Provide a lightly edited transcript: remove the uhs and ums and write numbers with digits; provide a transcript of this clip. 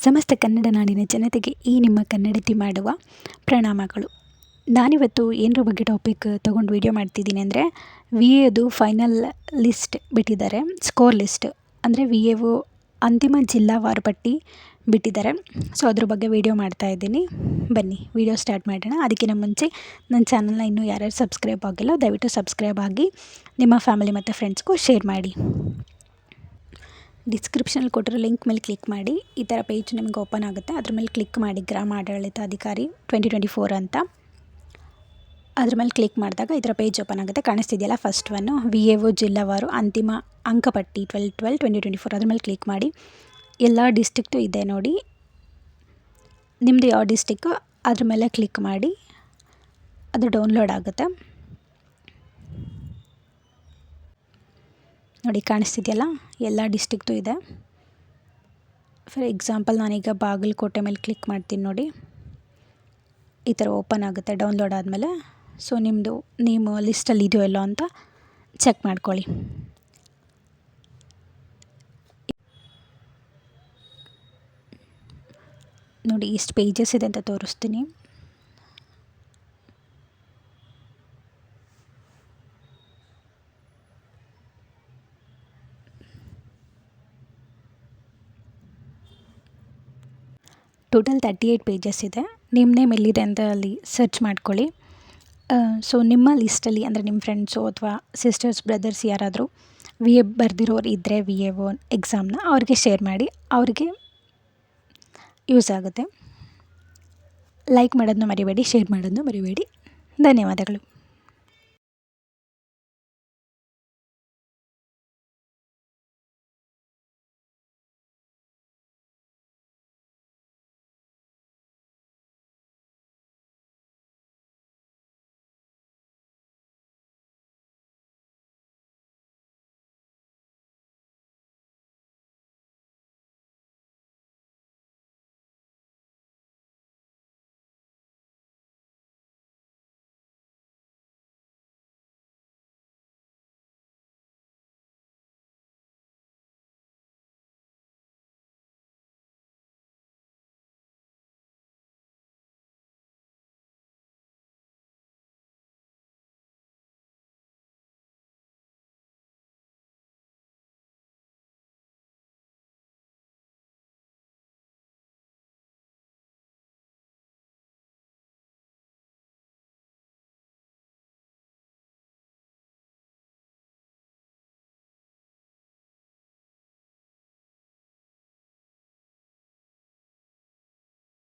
ಸಮಸ್ತ ಕನ್ನಡ ನಾಡಿನ ಜನತೆಗೆ ಈ ನಿಮ್ಮ ಕನ್ನಡತಿ ಮಾಡುವ ಪ್ರಣಾಮಗಳು. ನಾನಿವತ್ತು ಏನರ ಬಗ್ಗೆ ಟಾಪಿಕ್ ತೊಗೊಂಡು ವೀಡಿಯೋ ಮಾಡ್ತಿದ್ದೀನಿ ಅಂದರೆ ವಿ ಎದು ಫೈನಲ್ ಲಿಸ್ಟ್ ಬಿಟ್ಟಿದ್ದಾರೆ, ಸ್ಕೋರ್ ಲಿಸ್ಟ್ ಅಂದರೆ ವಿ ಎವು ಅಂತಿಮ ಜಿಲ್ಲಾವಾರು ಪಟ್ಟಿ ಬಿಟ್ಟಿದ್ದಾರೆ. ಸೊ ಅದ್ರ ಬಗ್ಗೆ ವೀಡಿಯೋ ಮಾಡ್ತಾಯಿದ್ದೀನಿ. ಬನ್ನಿ ವೀಡಿಯೋ ಸ್ಟಾರ್ಟ್ ಮಾಡೋಣ. ಅದಕ್ಕಿಂತ ಮುಂಚೆ ನನ್ನ ಚಾನಲ್ನ ಇನ್ನೂ ಯಾರ್ಯಾರು ಸಬ್ಸ್ಕ್ರೈಬ್ ಆಗಿಲ್ಲ ದಯವಿಟ್ಟು ಸಬ್ಸ್ಕ್ರೈಬ್ ಆಗಿ ನಿಮ್ಮ ಫ್ಯಾಮಿಲಿ ಮತ್ತು ಫ್ರೆಂಡ್ಸ್ಗೂ ಶೇರ್ ಮಾಡಿ. ಡಿಸ್ಕ್ರಿಪ್ಷನಲ್ಲಿ ಕೊಟ್ಟಿರೋ ಲಿಂಕ್ ಮೇಲೆ ಕ್ಲಿಕ್ ಮಾಡಿ ಈ ಥರ ಪೇಜ್ ನಿಮ್ಗೆ ಓಪನ್ ಆಗುತ್ತೆ. ಅದ್ರ ಮೇಲೆ ಕ್ಲಿಕ್ ಮಾಡಿ ಗ್ರಾಮ ಆಡಳಿತಾಧಿಕಾರಿ 2024 ಅಂತ ಅದ್ರ ಮೇಲೆ ಕ್ಲಿಕ್ ಮಾಡಿದಾಗ ಈ ಥರ ಪೇಜ್ ಓಪನ್ ಆಗುತ್ತೆ. ಕಾಣಿಸ್ತಿದೆಯಲ್ಲ, first one V A O ಜಿಲ್ಲಾವಾರು ಅಂತಿಮ ಅಂಕಪಟ್ಟಿ 12/12/2024 ಅದ್ರ ಮೇಲೆ ಕ್ಲಿಕ್ ಮಾಡಿ. ಎಲ್ಲ ಡಿಸ್ಟ್ರಿಕ್ಟು ಇದೆ ನೋಡಿ, ನಿಮ್ಮದು ಯಾವ ಡಿಸ್ಟಿಕ್ಕು ಅದ್ರ ಮೇಲೆ ಕ್ಲಿಕ್ ಮಾಡಿ ಅದು ಡೌನ್ಲೋಡ್ ಆಗುತ್ತೆ. ನೋಡಿ ಕಾಣಿಸ್ತಿದೆಯಲ್ಲ, ಎಲ್ಲ ಡಿಸ್ಟ್ರಿಕ್ಟು ಇದೆ. ಫಾರ್ ಎಕ್ಸಾಂಪಲ್ ನಾನೀಗ ಬಾಗಲಕೋಟೆ ಮೇಲೆ ಕ್ಲಿಕ್ ಮಾಡ್ತೀನಿ ನೋಡಿ, ಈ ಥರ ಓಪನ್ ಆಗುತ್ತೆ ಡೌನ್ಲೋಡ್ ಆದಮೇಲೆ. ಸೊ ನಿಮ್ಮದು ನೇಮು ಲಿಸ್ಟಲ್ಲಿ ಇದೆಯೋ ಇಲ್ಲೋ ಅಂತ ಚೆಕ್ ಮಾಡ್ಕೊಳ್ಳಿ. ನೋಡಿ ಇಷ್ಟು ಪೇಜಸ್ ಇದೆ ಅಂತ ತೋರಿಸ್ತೀನಿ. ಟೋಟಲ್ 38 ಪೇಜಸ್ ಇದೆ. ನಿಮ್ಮ ನೇಮ್ ಎಲ್ಲಿದೆ ಅಂತ ಅಲ್ಲಿ ಸರ್ಚ್ ಮಾಡ್ಕೊಳ್ಳಿ. ಸೊ ನಿಮ್ಮ ಲಿಸ್ಟಲ್ಲಿ ಅಂದರೆ ನಿಮ್ಮ ಫ್ರೆಂಡ್ಸು ಅಥವಾ ಸಿಸ್ಟರ್ಸ್ ಬ್ರದರ್ಸ್ ಯಾರಾದರೂ ವಿ ಎ ಬರೆದಿರೋರು ಇದ್ದರೆ ವಿ ಎ ಒ ಎಕ್ಸಾಮ್ನ ಅವ್ರಿಗೆ ಶೇರ್ ಮಾಡಿ, ಅವ್ರಿಗೆ ಯೂಸ್ ಆಗುತ್ತೆ. ಲೈಕ್ ಮಾಡೋದನ್ನ ಮರಿಬೇಡಿ, ಶೇರ್ ಮಾಡೋದನ್ನ ಮರಿಬೇಡಿ. ಧನ್ಯವಾದಗಳು.